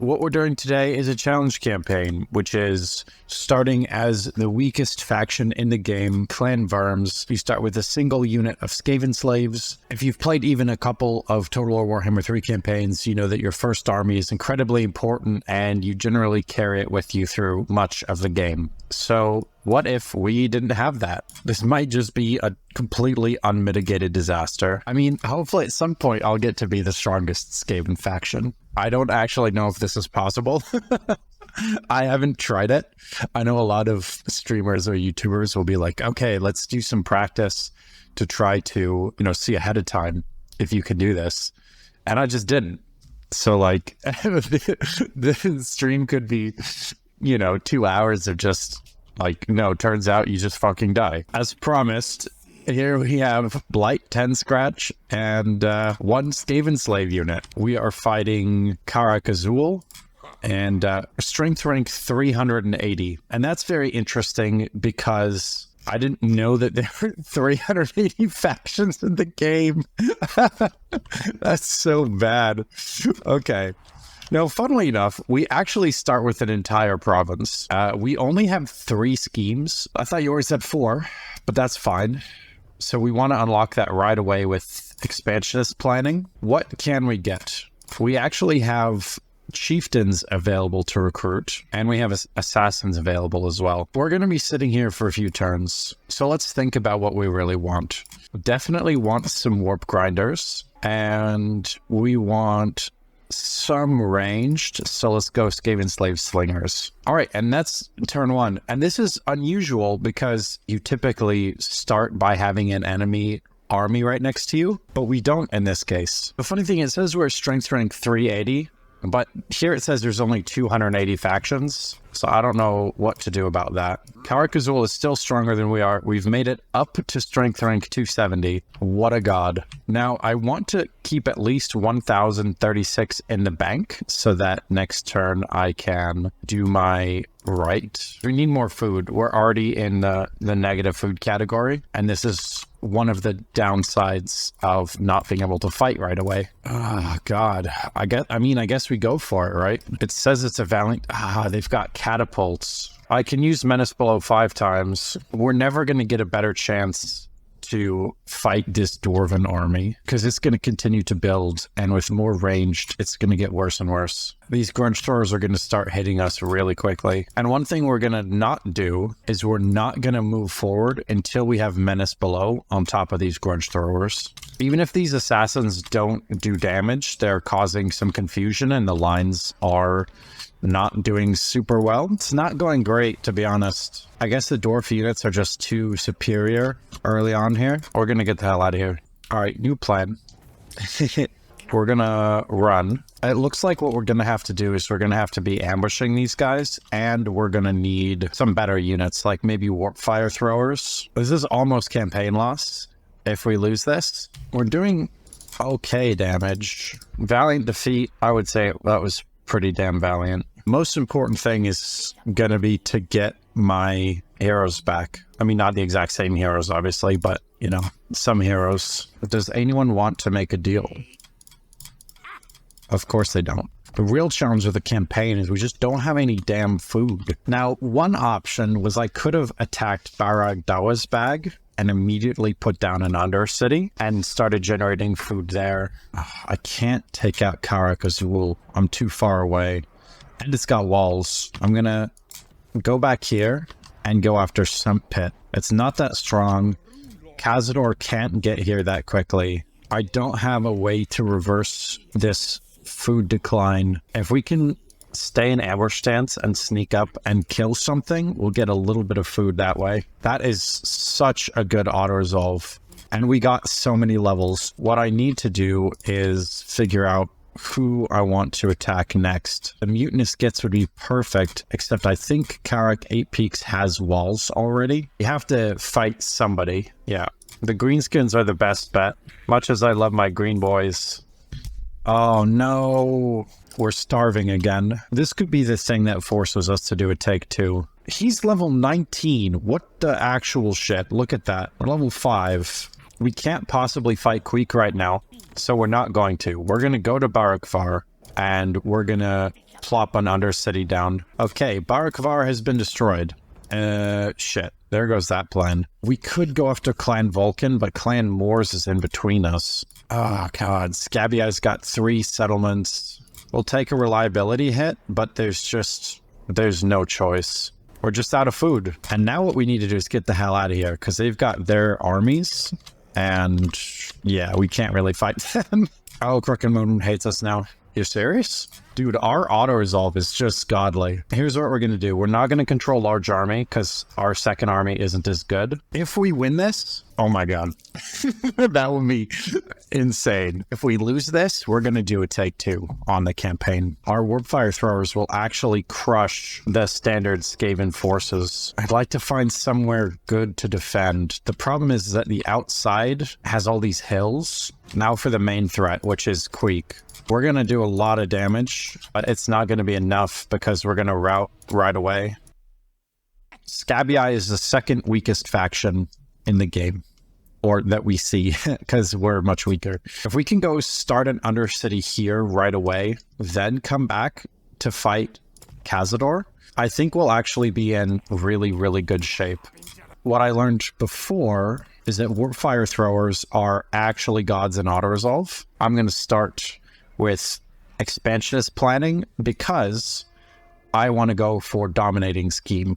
What we're doing today is a challenge campaign, which is starting as the weakest faction in the game, Clan Worms. You start with a single unit of skavenslaves. If you've played even a couple of Total Warhammer 3 campaigns, you know that your first army is incredibly important and you generally carry it with you through much of the game. So what if we didn't have that? This might just be a completely unmitigated disaster. I mean, hopefully at some point I'll get to be the strongest Skaven faction. I don't actually know if this is possible. I haven't tried it. I know a lot of streamers or YouTubers will be like, okay, let's do some practice to try to, see ahead of time if you can do this. And I just didn't. So like the stream could be, 2 hours of just like, no, turns out you just fucking die. As promised, here we have Blight 10 Scratch and one skavenslave unit. We are fighting Karak Azul and strength rank 380. And that's very interesting because I didn't know that there were 380 factions in the game. That's so bad. Okay. Now, funnily enough, we actually start with an entire province. We only have 3 schemes. I thought you always had 4, but that's fine. So we want to unlock that right away with expansionist planning. What can we get? We actually have chieftains available to recruit, and we have assassins available as well. We're going to be sitting here for a few turns. So let's think about what we really want. Definitely want some warp grinders, and we want some ranged, so let's go Skavenslave Slingers. All right, and that's turn 1. And this is unusual because you typically start by having an enemy army right next to you, but we don't in this case. The funny thing is, it says we're strength rank 380, but here it says there's only 280 factions, so I don't know what to do about that. Karak Azul is still stronger than we are. We've made it up to strength rank 270. What a god. Now, I want to keep at least 1,036 in the bank so that next turn I can do my right. We need more food. We're already in the negative food category, and this is one of the downsides of not being able to fight right away. Oh, God. I guess we go for it, right? It says it's a valiant... they've got catapults. I can use Menace Below 5 times. We're never going to get a better chance to fight this Dwarven army because it's going to continue to build, and with more ranged, it's going to get worse and worse. These grunge throwers are going to start hitting us really quickly. And one thing we're going to not do is we're not going to move forward until we have Menace Below on top of these grunge throwers. Even if these assassins don't do damage, they're causing some confusion and the lines are not doing super well. It's not going great, to be honest. I guess the dwarf units are just too superior early on here. We're gonna get the hell out of here. All right, new plan. We're gonna run. It looks like what we're gonna have to do is we're gonna have to be ambushing these guys, and we're gonna need some better units, like maybe warp fire throwers. This is almost campaign loss if we lose this. We're doing okay damage. Valiant defeat, I would say that was pretty damn valiant. Most important thing is gonna be to get my heroes back. I mean, not the exact same heroes, obviously, but, some heroes. Does anyone want to make a deal? Of course they don't. The real challenge of the campaign is we just don't have any damn food. Now, one option was I could have attacked Barag Dawa's bag and immediately put down an Undercity and started generating food there. I can't take out Karak Azul. I'm too far away. And it's got walls. I'm gonna go back here and go after Sump Pit. It's not that strong. Cazador can't get here that quickly. I don't have a way to reverse this food decline. If we can stay in ambush stance and sneak up and kill something, we'll get a little bit of food that way. That is such a good auto-resolve. And we got so many levels. What I need to do is figure out who I want to attack next. The Mutinous Gits would be perfect, except I think Karak 8 Peaks has walls already. You have to fight somebody. Yeah. The Greenskins are the best bet. Much as I love my green boys. Oh no. We're starving again. This could be the thing that forces us to do a take 2. He's level 19. What the actual shit? Look at that. We're level 5. We can't possibly fight Queek right now, so we're not going to. We're going to go to Barakvar, and we're going to plop an undercity down. Okay, Barakvar has been destroyed. Shit. There goes that plan. We could go after Clan Vulcan, but Clan Moors is in between us. Oh, God. Scabiai's got 3 settlements. We'll take a reliability hit, but there's no choice. We're just out of food. And now what we need to do is get the hell out of here, because they've got their armies, and yeah, we can't really fight them. Oh, Crooked Moon hates us now. You're serious? Dude, our auto-resolve is just godly. Here's what we're going to do. We're not going to control large army because our second army isn't as good. If we win this, oh my god. That would be insane. If we lose this, we're going to do a take 2 on the campaign. Our warp fire throwers will actually crush the standard Skaven forces. I'd like to find somewhere good to defend. The problem is that the outside has all these hills. Now for the main threat, which is Queek. We're going to do a lot of damage, but it's not going to be enough because we're going to rout right away. Skabiai is the second weakest faction in the game, or that we see, because we're much weaker. If we can go start an Undercity here right away, then come back to fight Cazador, I think we'll actually be in really, really good shape. What I learned before is that warp fire throwers are actually gods in auto-resolve. I'm going to start with expansionist planning because I want to go for dominating scheme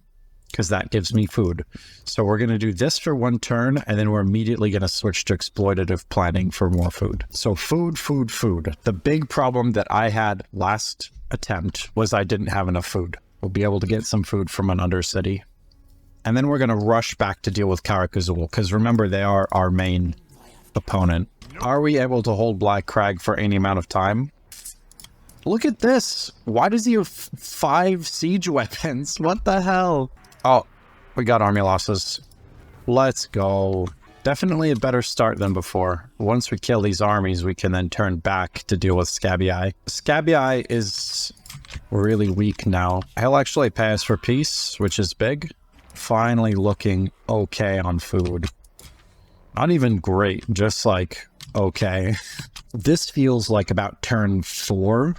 because that gives me food. So we're going to do this for 1 turn, and then we're immediately going to switch to exploitative planning for more food. So food, food, food. The big problem that I had last attempt was I didn't have enough food. We'll be able to get some food from an Undercity. And then we're going to rush back to deal with Karakazul, because remember, they are our main opponent. Are we able to hold Black Crag for any amount of time? Look at this. Why does he have 5 siege weapons? What the hell? Oh, we got army losses. Let's go. Definitely a better start than before. Once we kill these armies, we can then turn back to deal with Skabiai. Skabiai is really weak now. He'll actually pay us for peace, which is big. Finally looking okay on food. Not even great, just like okay. This feels like about turn 4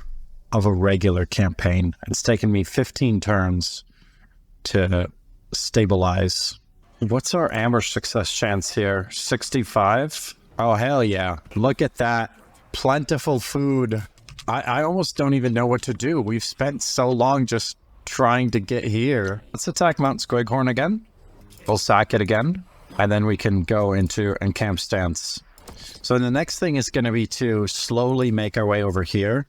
of a regular campaign. It's taken me 15 turns to stabilize. What's our ambush success chance here? 65? Oh, hell yeah. Look at that. Plentiful food. I almost don't even know what to do. We've spent so long just trying to get here. Let's attack Mount Squighorn again. We'll sack it again. And then we can go into encamp stance. So the next thing is going to be to slowly make our way over here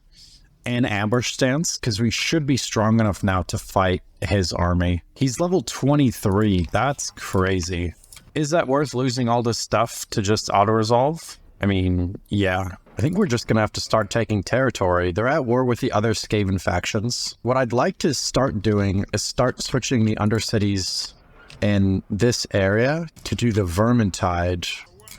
in ambush stance, because we should be strong enough now to fight his army. He's level 23. That's crazy. Is that worth losing all this stuff to just auto-resolve? I mean, yeah. I think we're just going to have to start taking territory. They're at war with the other Skaven factions. What I'd like to start doing is start switching the Undercities in this area to do the Vermintide.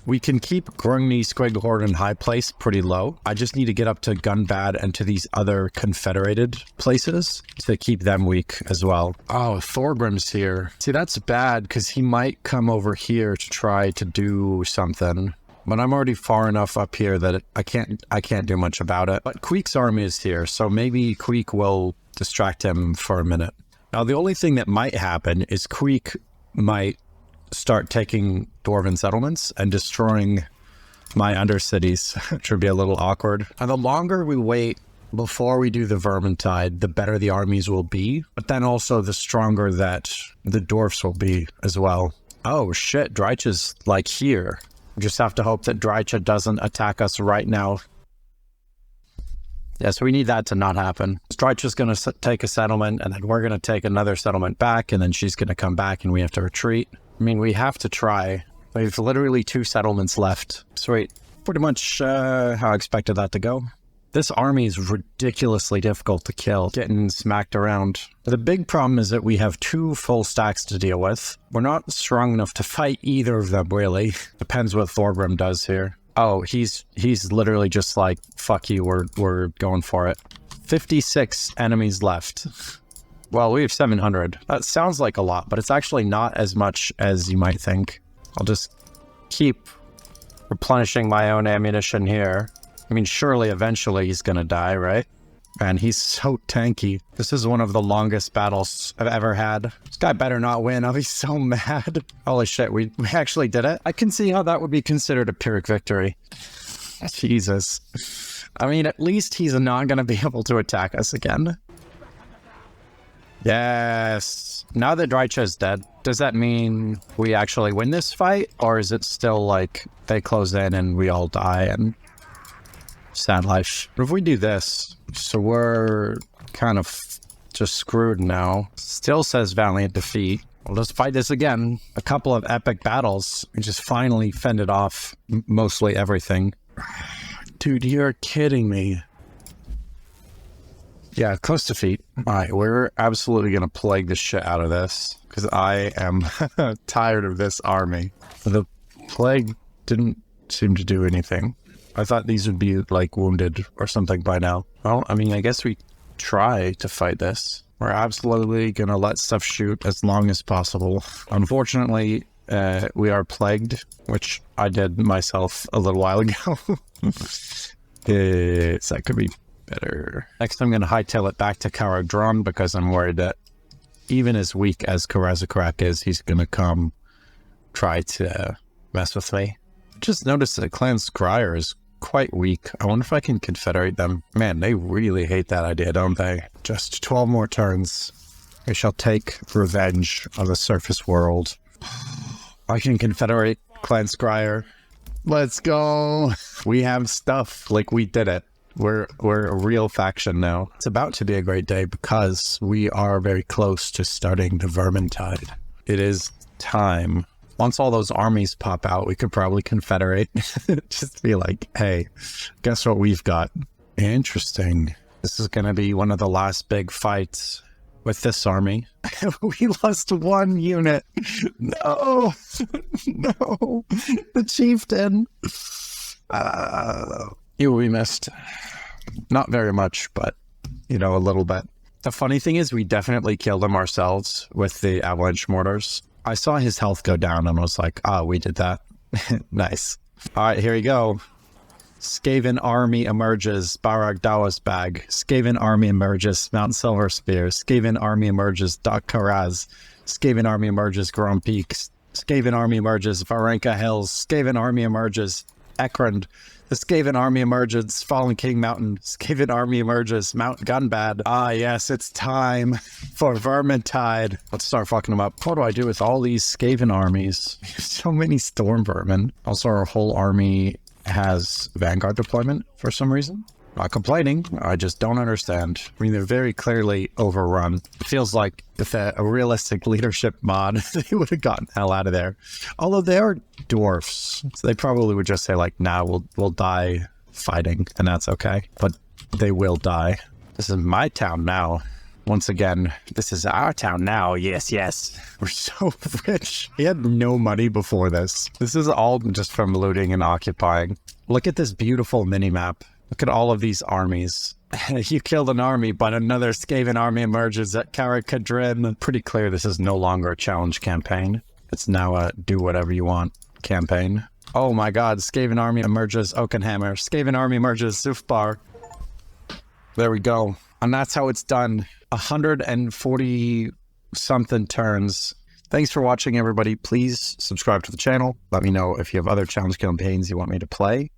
We can keep Grungni, Squighorn, and High Place pretty low. I just need to get up to Gunbad and to these other confederated places to keep them weak as well. Oh, Thorgrim's here. See, that's bad because he might come over here to try to do something. But I'm already far enough up here that I can't do much about it. But Queek's army is here, so maybe Queek will distract him for a minute. Now, the only thing that might happen is Queek might start taking Dwarven settlements and destroying my Undercities, which would be a little awkward. And the longer we wait before we do the Vermintide, the better the armies will be, but then also the stronger that the dwarfs will be as well. Oh shit, Drycha is like here. We just have to hope that Drycha doesn't attack us right now. Yeah, so we need that to not happen. Drycha's going to take a settlement, and then we're going to take another settlement back, and then she's going to come back, and we have to retreat. I mean, we have to try. We have literally 2 settlements left. Sweet. Pretty much how I expected that to go. This army is ridiculously difficult to kill, getting smacked around. The big problem is that we have 2 full stacks to deal with. We're not strong enough to fight either of them, really. Depends what Thorgrim does here. Oh, he's literally just like, fuck you, we're going for it. 56 enemies left. Well, we have 700. That sounds like a lot, but it's actually not as much as you might think. I'll just keep replenishing my own ammunition here. I mean, surely eventually he's gonna die, right? Man, he's so tanky. This is one of the longest battles I've ever had. This guy better not win. I'll be so mad. Holy shit, we actually did it. I can see how that would be considered a Pyrrhic victory. Jesus. I mean, at least he's not going to be able to attack us again. Yes. Now that Drycha's dead, does that mean we actually win this fight? Or is it still like they close in and we all die and sad life? But if we do this, so we're kind of just screwed now. Still says valiant defeat. We'll just fight this again. A couple of epic battles. We just finally fended off mostly everything. Dude, you're kidding me. Yeah, close defeat. All right, we're absolutely going to plague the shit out of this because I am tired of this army. The plague didn't seem to do anything. I thought these would be like wounded or something by now. Well, I mean, I guess we try to fight this. We're absolutely going to let stuff shoot as long as possible. Unfortunately, we are plagued, which I did myself a little while ago. That could be better. Next, I'm going to hightail it back to Caradron because I'm worried that even as weak as Karazakrak is, he's going to come try to mess with me. Just noticed that Clan Scryer is quite weak. I wonder if I can confederate them. Man, they really hate that idea, don't they? Just 12 more turns. We shall take revenge on the surface world. I can confederate Clan Scryer. Let's go. We have stuff. Like, we did it. We're a real faction now. It's about to be a great day because we are very close to starting the Vermintide. It is time. Once all those armies pop out, we could probably confederate. Just be like, hey, guess what we've got? Interesting. This is going to be one of the last big fights with this army. We lost one unit. No. No. The chieftain. You will be missed. Not very much, but, you know, a little bit. The funny thing is we definitely killed him ourselves with the avalanche mortars. I saw his health go down and was like, we did that. Nice. All right, here we go. Skaven army emerges, Barag Dawas bag. Skaven army emerges, Mount Silver Spear. Skaven army emerges, Dak Karaz. Skaven army emerges, Grand Peaks. Skaven army emerges, Varenka Hills. Skaven army emerges, Ekrand. The Skaven army emerges, Fallen King Mountain. Skaven army emerges, Mount Gunbad. Ah, yes, it's time for Vermintide. Let's start fucking them up. What do I do with all these Skaven armies? So many Storm Vermin. Also, our whole army has Vanguard deployment for some reason. Not complaining, I just don't understand. I mean, they're very clearly overrun. It feels like with a realistic leadership mod, they would have gotten the hell out of there. Although they are dwarfs, so they probably would just say like, nah, we'll die fighting, and that's okay. But they will die. This is my town now. Once again, this is our town now. Yes, yes. We're so rich. We had no money before this. This is all just from looting and occupying. Look at this beautiful mini-map. Look at all of these armies. You killed an army, but another Skaven army emerges at Karakadrin. Pretty clear this is no longer a challenge campaign. It's now a do whatever you want campaign. Oh my god, Skaven army emerges Oakenhammer. Skaven army emerges Zufbar. There we go. And that's how it's done. 140 something turns. Thanks for watching, everybody. Please subscribe to the channel. Let me know if you have other challenge campaigns you want me to play.